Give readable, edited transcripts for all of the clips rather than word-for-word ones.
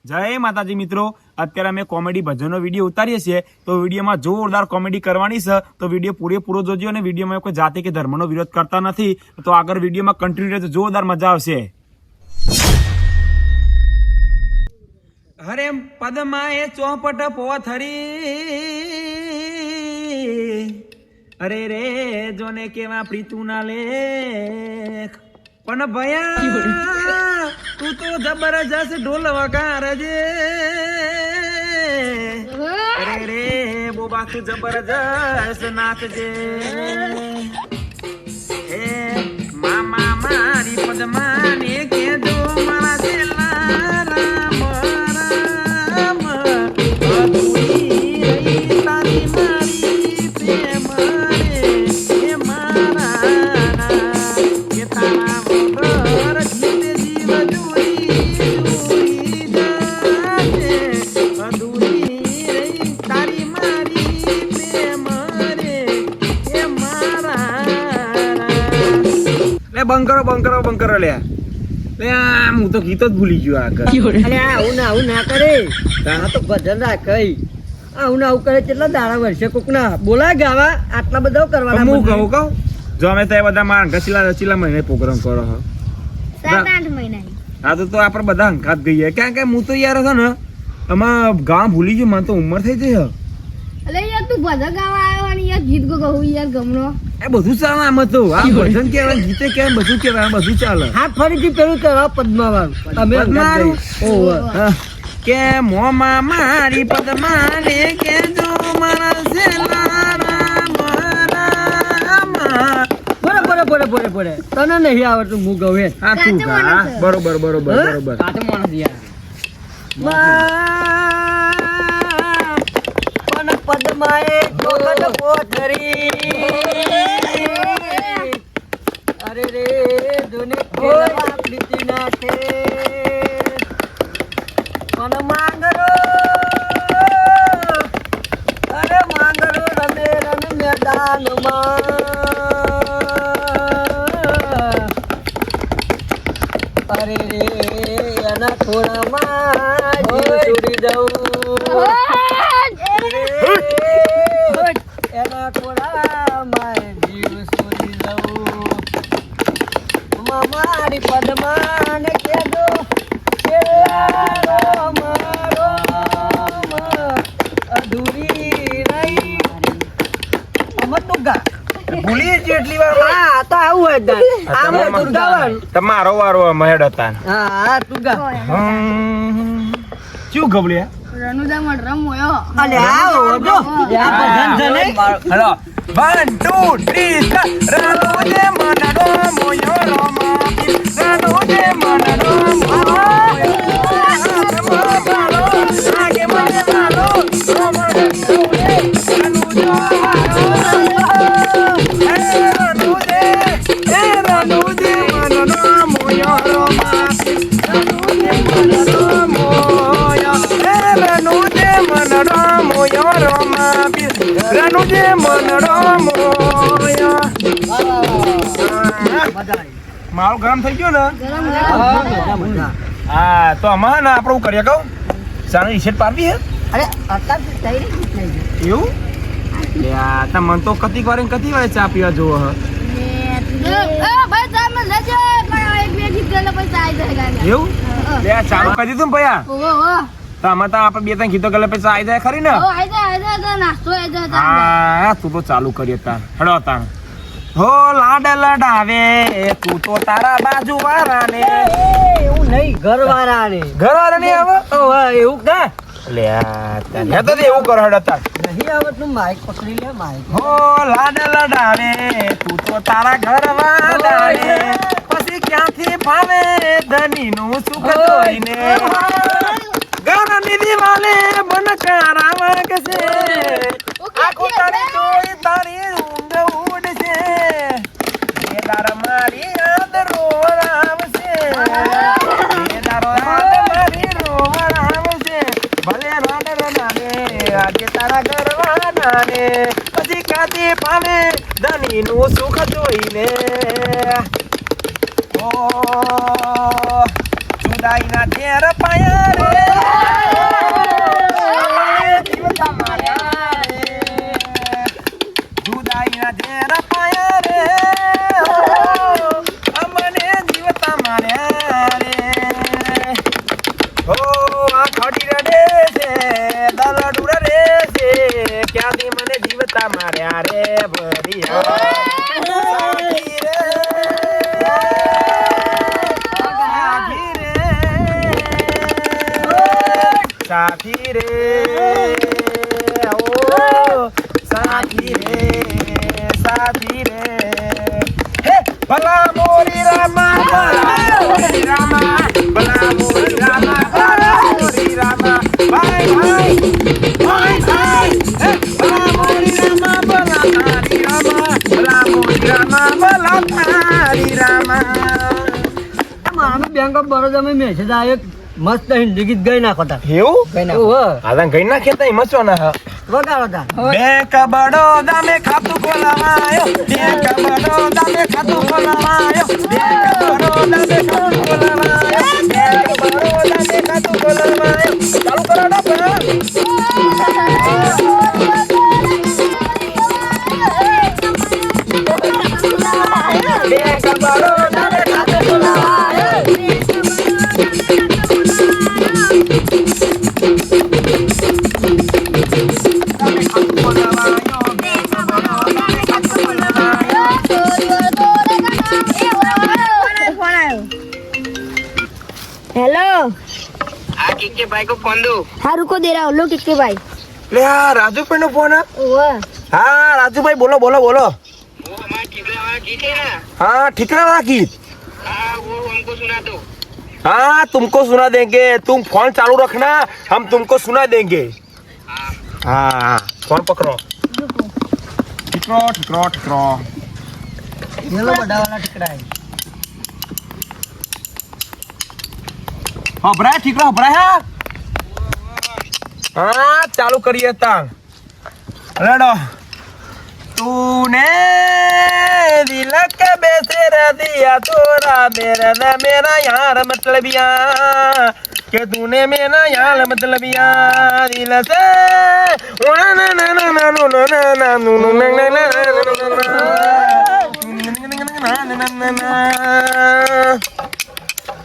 જય માતાજી મિત્રો, અત્યારે અમે કોમેડી ભજનનો વિડીયો ઉતારીએ છીએ તો વિડીયોમાં જોરદાર કોમેડી કરવાની છે તો વિડીયો પૂરેપૂરો જોજો અને વિડીયોમાં કોઈ જાતિ કે ધર્મનો વિરોધ કરતા નથી તો આગળ વિડીયોમાં કન્ટિન્યુ રહેજો, જોરદાર મજા આવશે. હરે પદમાએ ચોપટ પોથરી અરે રે જોને કેવા પ્રીતુના લેખ પણ ભયા તું તો જબરજસ્ત ઢોલ વગાડજે અરે રે બોબા તું જબરજસ્ત નાચજે હે મામા મારી પદમાને કેજો મારા છેલ્લા રામ રામ અધૂરી રહી તારી મારી પ્રેમ રે હે મારા કે તારા વગર જીતે જીવ જોઈ જાતે અધૂરી રહી તારી મારી પ્રેમ રે હે મારા લે બંકરો લે લે હું તો ગીત જ ભૂલી ગયો આગળ. અરે આવું ના કરે આ તો ભજન રાખઈ આવું કરે કેટલા દાડા વર્ષે કોક ના બોલા ગાવા આટલા બધા કરવાના. હું કહું જો અમે તો એ બધા માં રચીલા મહિને પ્રોગ્રામ કરો હો 7-8 મહિના. હા તો આપણે બધા હંકાત ગઈએ કારણ કે હું તો યાર છે ને આમાં ગામ ભૂલી ગયું, મને તો ઉંમર થઈ જઈ. અલે યાર તું ભજન ગાવા આવ્યો અને યાર ગીત કહું યાર ગમનો એ બધું ચાલે આમાં તો આ ભજન કહેવાય, ગીતે કહેવાય, બધું કહેવાય, બધું ચાલે. હા ફરીથી પેલું કરવા પદ્માવાળું અમે પદ્માવાળું? ઓહો કે મોમાં મારી પદ્માને કેજો મારા છેલ્લા રામ રામ. બોલે તને નહીં આવડતું હું ગવે હા તું કાચો ગા. માણસ છે. બરોબર. કાચો માણસ યાર પણ પદ્માએ ચોખટ પોથરી અરે રે જોને ખેલવા પ્રીતિ નાથે પણ માંગરો અરે માંગરો રમે રણ મેદાનમાં અરે રે એના થોડામાં જીવ છોડી દઉં એના થોડામાં જીવ છોડી દઉં મારી પદ્માને કેજો મારો અધૂરી રહી અમર તું ગા ભૂલી જ એટલી વાર હા તો આવું હોય દાન આમ તું ગાવાનું તમારો વારો મહેડ હતા. હા તું ગા શું ગબડ્યા? રણુદામાં રમોયો અલે આવો જો આ ભજન છે ને હેલો 1 2 3 રણુજે મનડો મોયો રોમા રણુજે મનડો મોયો આગે મને મારો રોમા રણુજો રણુજે મનડો મોયો રોમા રણુજે મનડો મોયો રણુજે મનડો મોયો રોમા રણુજે મનડો મોયો. મારું ગરમ થઈ ગયું ને હા તો આમાં ને આપણે કરીએ કહું સારું ઈશેટ પાડવી હે અરે અત્યારે થઈ રહી એવું લે આ તા મન તો કતી વાર ચા પીવા જોવો હ ભાઈ તમે લેજો પણ એક બે ગીત ગલે પછી આવી જાય ગાના એવું લે આ ચાલુ કરી દીધું ને ભયા ઓહો તો આમાં તો આપણે 2-3 ગીતો ગલે પછી આવી જાય ખરી ને આવી જાય તો નાસ્તો આવી જાય હા તું તો ચાલુ કરીએ તાર હડો તાર હો લાડ લડાવે તું તો તારા બાજુ વાળાને એવું નહીં ઘરવાળા ને ઘરવાળા નહીં આવે એવું ના લે આ તને તો એવું કર હડો તાર નહીં આવડતું માઇક પકડી લે માઇક હો લાડ લડાવે તું તો તારા ઘરવાળાને પછી ક્યાંથી ફાવે ધની નું સુખ જોઈને ઘરની દિવાલે બનકારા વાગશે આખો તારી જોઈ તારી ઊંઘ ઉડશે એ તાર મારી યાદ રોવરાવશે એ તારો યાદ મારી રોવરાવશે ભલે રાડ રનાને આજે તારા ઘરવાળાને પછી કાતી પામે ધની નું સુખ જોઈને ઓ જુદાઈ ના ઝેર પાયા રે ખડી રડે છે દલડું રડે છે ક્યાંથી મને જીવતા માર્યા રે ભરિયા સાથી રે સાથી રે ઓ સાથી રે સાથી રે હે ભલા મોરી રામા ભલા મોરી રામા ભલા મોરી રામા ભલા મોરી રામા ભાઈ ભાઈ ભાઈ ભાઈ હે ભલા મોરી રામા ભલા તારી રામા ભલા મોરી રામા ભલા તારી રામા મારા બેંક ઓફ બરોડામાં મેસેજ આવ્યો મસ્ત હિન્દી ગીત ગાઈ નાખો તા એવું ગાઈ નાખો આદા ગઈ ના ખેતા એમાં શું ના વગાડો તા બેંક બડોદા में खातू खोलवायो બેંક બડોદા में खातू खोलवायो બેંક બડોદા में खातू खोलवायो બેંક બડોદા में खातू खोलवायो ચાલુ કરો ડોક્ટર બેંક બડોદા में खातू खोलवायो हेलो हाँ किक्के भाई को फोन दो। हाँ रुको दे रहा हूँ लो किसके भाई લે આ રાજુભાઈ નો ફોન ओह હા રાજુભાઈ બોલો બોલો બોલો वो हमारा ठिकरा वाला गीत है ना, हाँ ठिकरा वाला गीत हाँ वो हमको सुना दो। हाँ तुमको सुना देंगे तुम फोन चालू रखना हम तुमको सुना देंगे हाँ फोन पकड़ो ठिकरो ठिकरो ठिकरो પેલો બડાવાળા ટીકડા હે હબરાય ठिकरो हबराय हाँ चालू करिए तांग रेडो तूने दिल के बेसेर दिया तोरा मेरा यार मतलबिया के तूने मेरा यार मतलबिया दिल से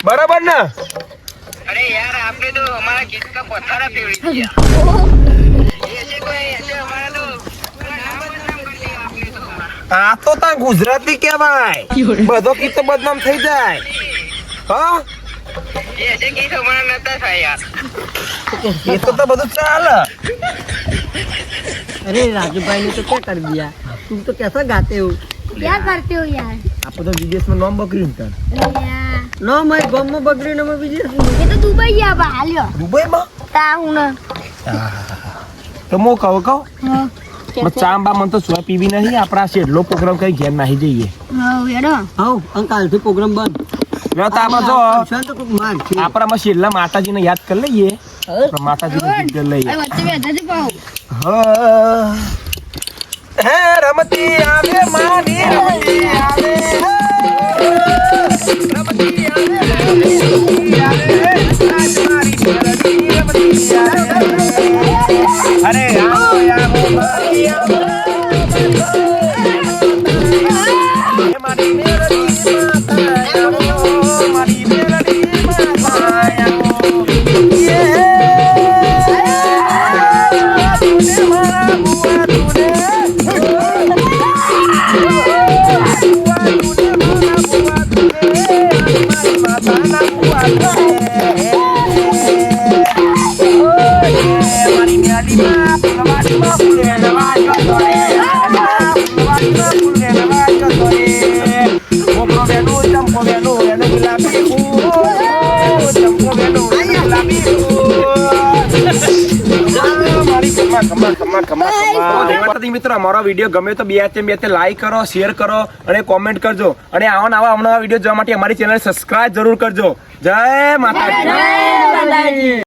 बराबर ना अरे यार आपने तो हमारा गीत का पथारा फेर दिया। ऐसे कोई ऐसे हमारा तो पूरा नाम बदनाम कर दिया आपने तो हमारा। आ तो ता गुजराती कहेवाय બધો ગીત તો બદનામ થઈ જાય હા ये ऐसे गीत हमारा नता था यार। એ તો બધું ચાલે अरे राजू भाई ने तो क्या कर दिया तुम तो कैसा गाते हो क्या करते हो यार આપણે તો વિદેશમાં નામ બકરીને તા यार नो मैं गांव में बकरी नो मैं विदेश में ये तो दुबई या हाल्यो દુબઈમાં ताऊ ना તો મો કહો हाँ ચા બા મને તો સોય પીવી નહીં આપણા શેડલો પ્રોગ્રામ કઈ ઘેર નાહી જઈએ हाँ यारो हाउ अंकल થી પ્રોગ્રામ બંધ જો તામાં જો શાંત કોક માર છે આપણામાં શેડલા માતાજીને યાદ કરી લઈએ માતાજીને ગીત કરી લઈએ अरे बच्चे बैठा थे पाओ હે રમતી આવે માની રમતી આવે રમતી આવે આજ મારી મેલડી રમતી આવે અરે આવો આવો મારી આવો મારી મેલડી માતા આવો મારી મેલડી માતા આવો મિત્રો અમારો વિડીયો ગમે તો બે લાઈક કરો શેર કરો અને કોમેન્ટ કરજો અને આવા વિડીયો જોવા માટે અમારી ચેનલ સબસ્ક્રાઇબ જરૂર કરજો જય માતાજી.